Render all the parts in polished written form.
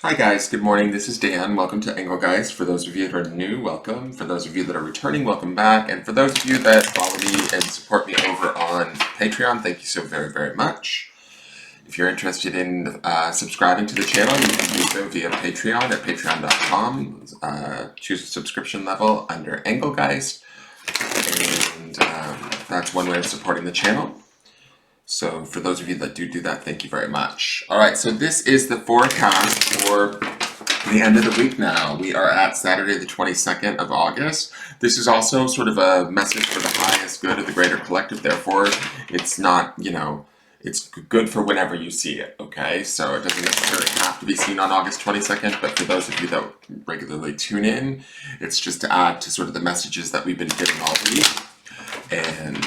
Hi guys, good morning. This is Dan. Welcome to Engelgeist. For those of you that are new, welcome. For those of you that are returning, welcome back. And for those of you that follow me and support me over on Patreon, thank you so very, very much. If you're interested in subscribing to the channel, you can do so via Patreon at patreon.com. Choose a subscription level under Engelgeist. And that's one way of supporting the channel. So for those of you that do that, thank you very much. All right, so this is the forecast for the end of the week now. We are at Saturday, the 22nd of August. This is also sort of a message for the highest good of the greater collective. Therefore, it's not, it's good for whenever you see it, okay? So it doesn't necessarily have to be seen on August 22nd, but for those of you that regularly tune in, it's just to add to sort of the messages that we've been given all week. And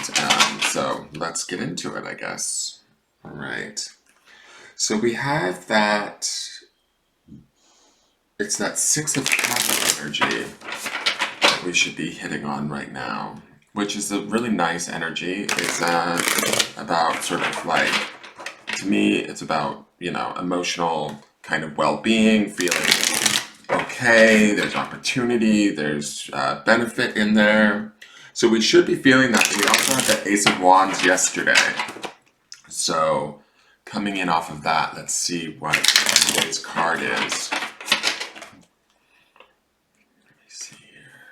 so let's get into it, I guess. All right. So we have that, it's that Six of Cups energy that we should be hitting on right now, which is a really nice energy. It's about sort of like, to me, it's about, emotional kind of well-being, feeling okay, there's opportunity, there's benefit in there. So we should be feeling that. We also had the Ace of Wands yesterday. So coming in off of that, let's see what today's card is. Let me see here.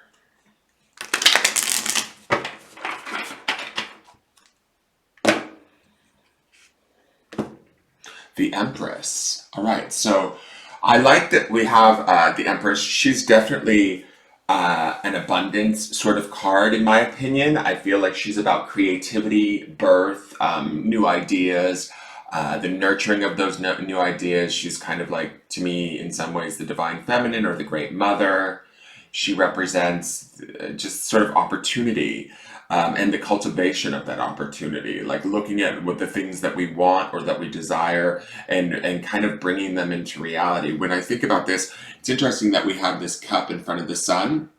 The Empress. All right, so I like that we have the Empress. She's definitely an abundance sort of card, in my opinion. I feel like she's about creativity, birth, new ideas, the nurturing of those new ideas. She's kind of like, to me, in some ways, the divine feminine or the great mother. She represents just sort of opportunity and the cultivation of that opportunity, like looking at what the things that we want or that we desire and kind of bringing them into reality. When I think about this, it's interesting that we have this cup in front of the sun,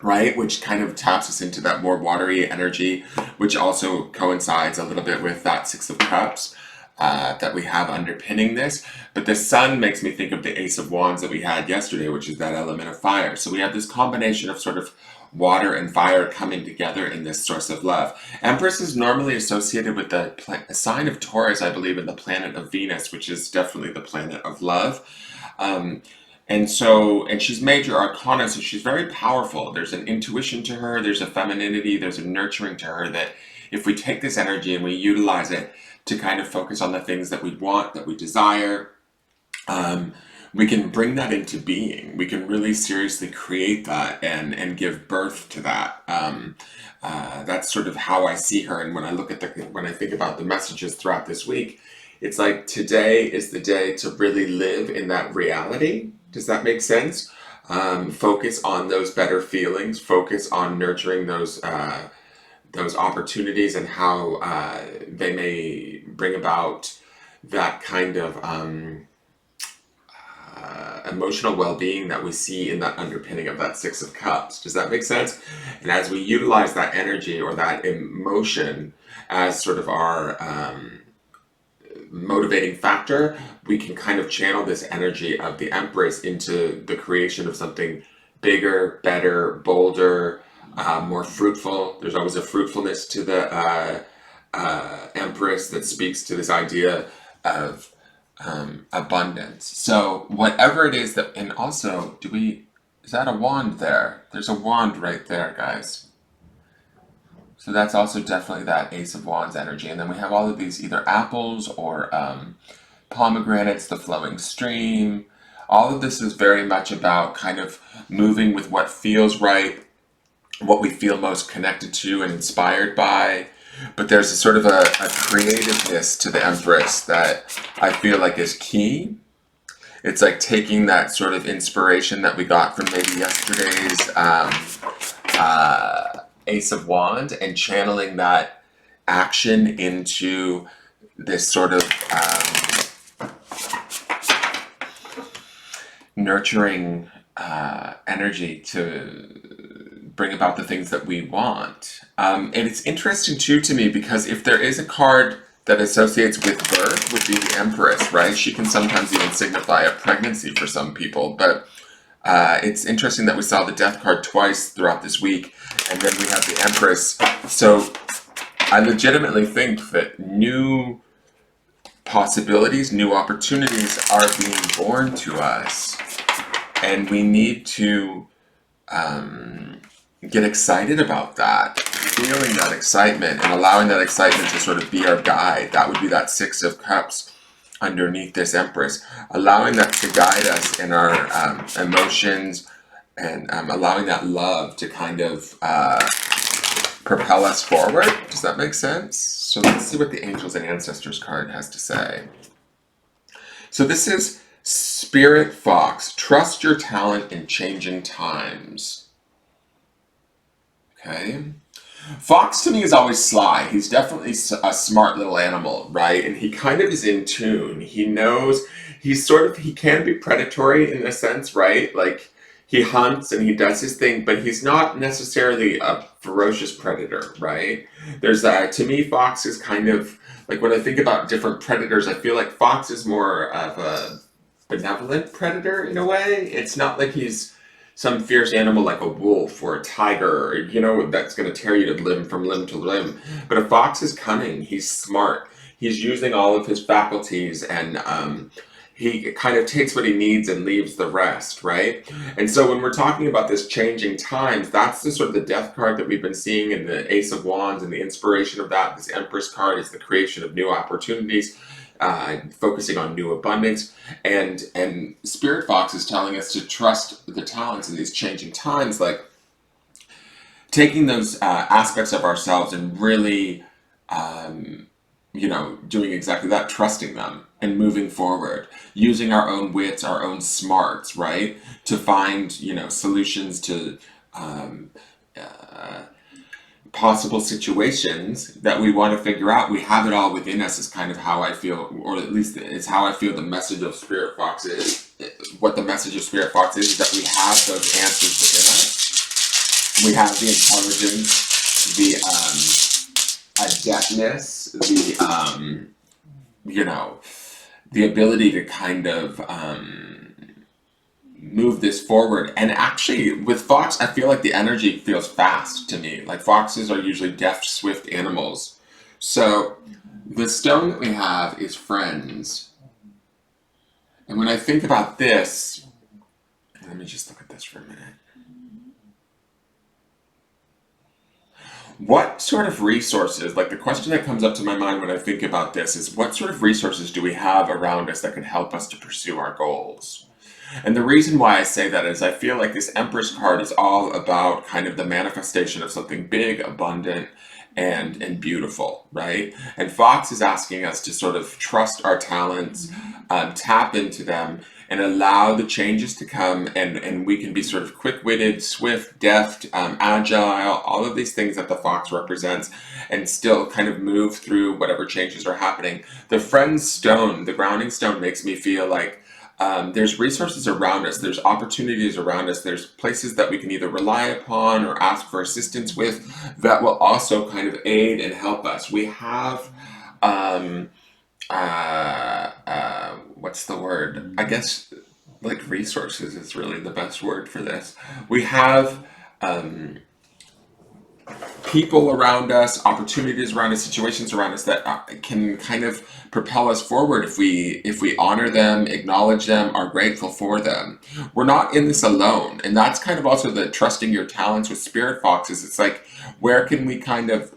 right? Which kind of taps us into that more watery energy, which also coincides a little bit with that Six of Cups that we have underpinning this. But the sun makes me think of the Ace of Wands that we had yesterday, which is that element of fire. So we have this combination of sort of water and fire coming together in this source of love. Empress is normally associated with the sign of Taurus, I believe, and the planet of Venus, which is definitely the planet of love. And she's major arcana, so she's very powerful. There's an intuition to her, there's a femininity, there's a nurturing to her that if we take this energy and we utilize it to kind of focus on the things that we want, that we desire, we can bring that into being. We can really seriously create that and give birth to that. That's sort of how I see her. And when I think about the messages throughout this week, it's like today is the day to really live in that reality. Does that make sense? Focus on those better feelings. Focus on nurturing those opportunities and how they may bring about that kind of emotional well-being that we see in that underpinning of that Six of Cups. Does that make sense? And as we utilize that energy or that emotion as sort of our motivating factor, we can kind of channel this energy of the Empress into the creation of something bigger, better, bolder, more fruitful. There's always a fruitfulness to the Empress that speaks to this idea of abundance. So whatever it is that, and also, is that a wand there? There's a wand right there, guys. So that's also definitely that Ace of Wands energy. And then we have all of these either apples or pomegranates, the flowing stream. All of this is very much about kind of moving with what feels right, what we feel most connected to and inspired by. But there's a sort of a creativeness to the Empress that I feel like is key. It's like taking that sort of inspiration that we got from maybe yesterday's Ace of Wands and channeling that action into this sort of nurturing energy to bring about the things that we want. And it's interesting too to me because if there is a card that associates with birth would be the Empress, right? She can sometimes even signify a pregnancy for some people, but it's interesting that we saw the Death card twice throughout this week, and then we have the Empress. So I legitimately think that new possibilities, new opportunities are being born to us, and we need to get excited about that, feeling that excitement and allowing that excitement to sort of be our guide. That would be that Six of Cups underneath this Empress, allowing that to guide us in our emotions, and allowing that love to kind of propel us forward. Does that make sense? So let's see what the Angels and Ancestors card has to say. So this is Spirit Fox. Trust your talent in changing times. Okay. Fox to me is always sly. He's definitely a smart little animal, right? And he kind of is in tune. He knows, he can be predatory in a sense, right? Like he hunts and he does his thing, but he's not necessarily a ferocious predator, right? To me, Fox is kind of, like when I think about different predators, I feel like Fox is more of a benevolent predator in a way. It's not like he's some fierce animal like a wolf or a tiger, or, that's going to tear you to limb from limb to limb. But a fox is cunning. He's smart. He's using all of his faculties, and he kind of takes what he needs and leaves the rest, right? And so when we're talking about this changing times, that's the sort of the Death card that we've been seeing in the Ace of Wands, and the inspiration of that. This Empress card is the creation of new opportunities, focusing on new abundance, and Spirit Fox is telling us to trust the talents in these changing times, like taking those aspects of ourselves and really, doing exactly that, trusting them and moving forward, using our own wits, our own smarts, right, to find solutions to possible situations that we want to figure out. We have it all within us, is kind of how I feel, or at least it's how I feel the message of Spirit Fox is. What the message of Spirit Fox is that we have those answers within us. We have the intelligence, the adeptness, the ability to kind of move this forward. And actually with Fox, I feel like the energy feels fast to me. Like foxes are usually deft, swift animals. So the stone that we have is Friends. And when I think about this, let me just look at this for a minute. What sort of resources, like the question that comes up to my mind when I think about this is, what sort of resources do we have around us that can help us to pursue our goals? And the reason why I say that is I feel like this Empress card is all about kind of the manifestation of something big, abundant, and beautiful, right? And Fox is asking us to sort of trust our talents, tap into them, and allow the changes to come, and we can be sort of quick-witted, swift, deft, agile, all of these things that the fox represents, and still kind of move through whatever changes are happening. The Friends stone, the grounding stone, makes me feel like there's resources around us, there's opportunities around us, there's places that we can either rely upon or ask for assistance with that will also kind of aid and help us. We have, what's the word? I guess like resources is really the best word for this. We have people around us, opportunities around us, situations around us that can kind of propel us forward if we honor them, acknowledge them, are grateful for them. We're not in this alone, and that's kind of also the trusting your talents with Spirit Foxes. It's like, where can we kind of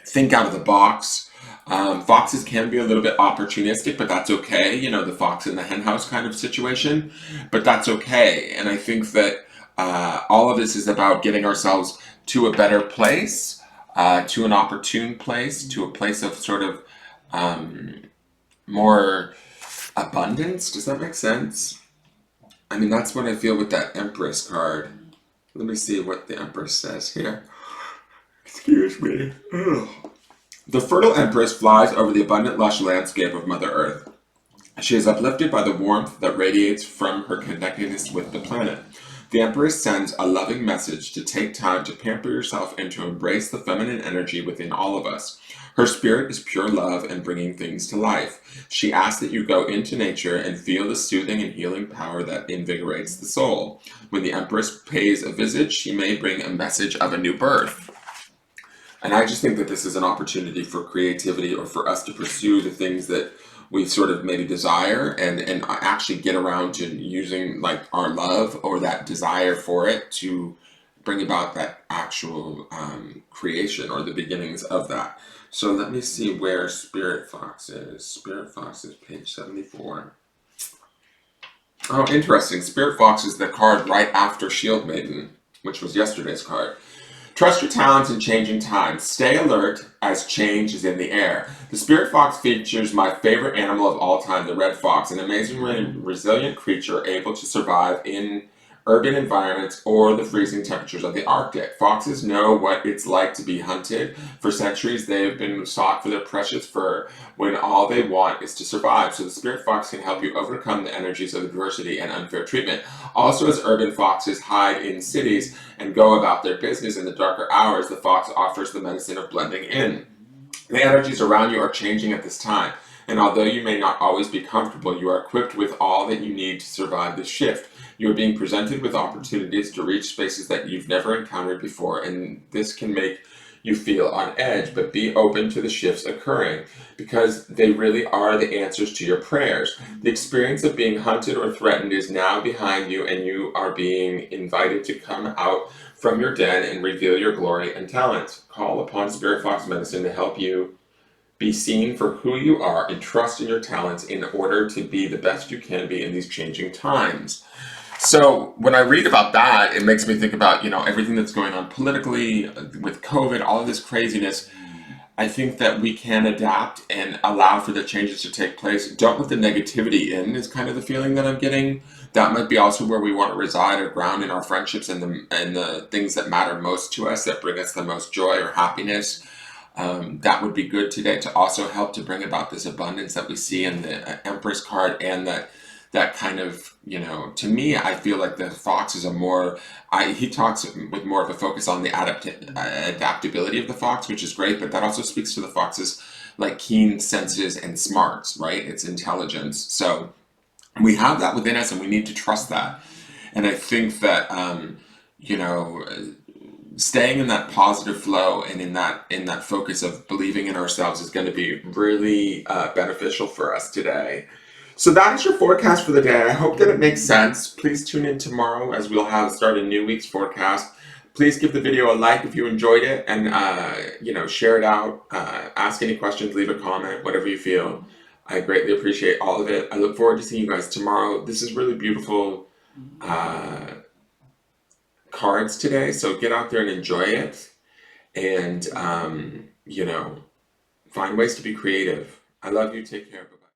think out of the box? Foxes can be a little bit opportunistic, but that's okay. The fox in the henhouse kind of situation, but that's okay. And I think that all of this is about getting ourselves to a better place, to an opportune place, to a place of sort of more abundance. Does that make sense? I mean, that's what I feel with that Empress card. Let me see what the Empress says here. Excuse me. Ugh. The fertile Empress flies over the abundant, lush landscape of Mother Earth. She is uplifted by the warmth that radiates from her connectedness with the planet. The Empress sends a loving message to take time to pamper yourself and to embrace the feminine energy within all of us. Her spirit is pure love and bringing things to life. She asks that you go into nature and feel the soothing and healing power that invigorates the soul. When the Empress pays a visit, she may bring a message of a new birth. And I just think that this is an opportunity for creativity, or for us to pursue the things that we sort of maybe desire, and actually get around to using like our love or that desire for it to bring about that actual creation, or the beginnings of that. So let me see where Spirit Fox is. Spirit Fox is page 74. Oh, interesting. Spirit Fox is the card right after Shield Maiden, which was yesterday's card. Trust your talents in changing times. Stay alert as change is in the air. The spirit fox features my favorite animal of all time, the red fox, an amazingly resilient creature able to survive in urban environments or the freezing temperatures of the Arctic. Foxes know what it's like to be hunted. For centuries, they have been sought for their precious fur when all they want is to survive. So the spirit fox can help you overcome the energies of adversity and unfair treatment. Also, as urban foxes hide in cities and go about their business in the darker hours, the fox offers the medicine of blending in. The energies around you are changing at this time, and although you may not always be comfortable, you are equipped with all that you need to survive this shift. You are being presented with opportunities to reach spaces that you've never encountered before, and this can make you feel on edge, but be open to the shifts occurring, because they really are the answers to your prayers. The experience of being hunted or threatened is now behind you, and you are being invited to come out from your den and reveal your glory and talents. Call upon Spirit Fox Medicine to help you be seen for who you are and trust in your talents in order to be the best you can be in these changing times. So when I read about that, it makes me think about, everything that's going on politically with COVID, all of this craziness. I think that we can adapt and allow for the changes to take place. Don't let the negativity in, is kind of the feeling that I'm getting. That might be also where we want to reside or ground in our friendships and the things that matter most to us, that bring us the most joy or happiness. That would be good today, to also help to bring about this abundance that we see in the Empress card, and that kind of, to me, I feel like the fox is he talks with more of a focus on the adaptability of the fox, which is great, but that also speaks to the fox's like keen senses and smarts, right? It's intelligence. So we have that within us, and we need to trust that. And I think that, you know, staying in that positive flow and in that focus of believing in ourselves is going to be really beneficial for us today. So that is your forecast for the day. I hope that it makes sense. Please tune in tomorrow as we'll start a new week's forecast. Please give the video a like if you enjoyed it, and share it out. Ask any questions, leave a comment, whatever you feel. I greatly appreciate all of it. I look forward to seeing you guys tomorrow. This is really beautiful cards today, so get out there and enjoy it, and find ways to be creative. I love you. Take care.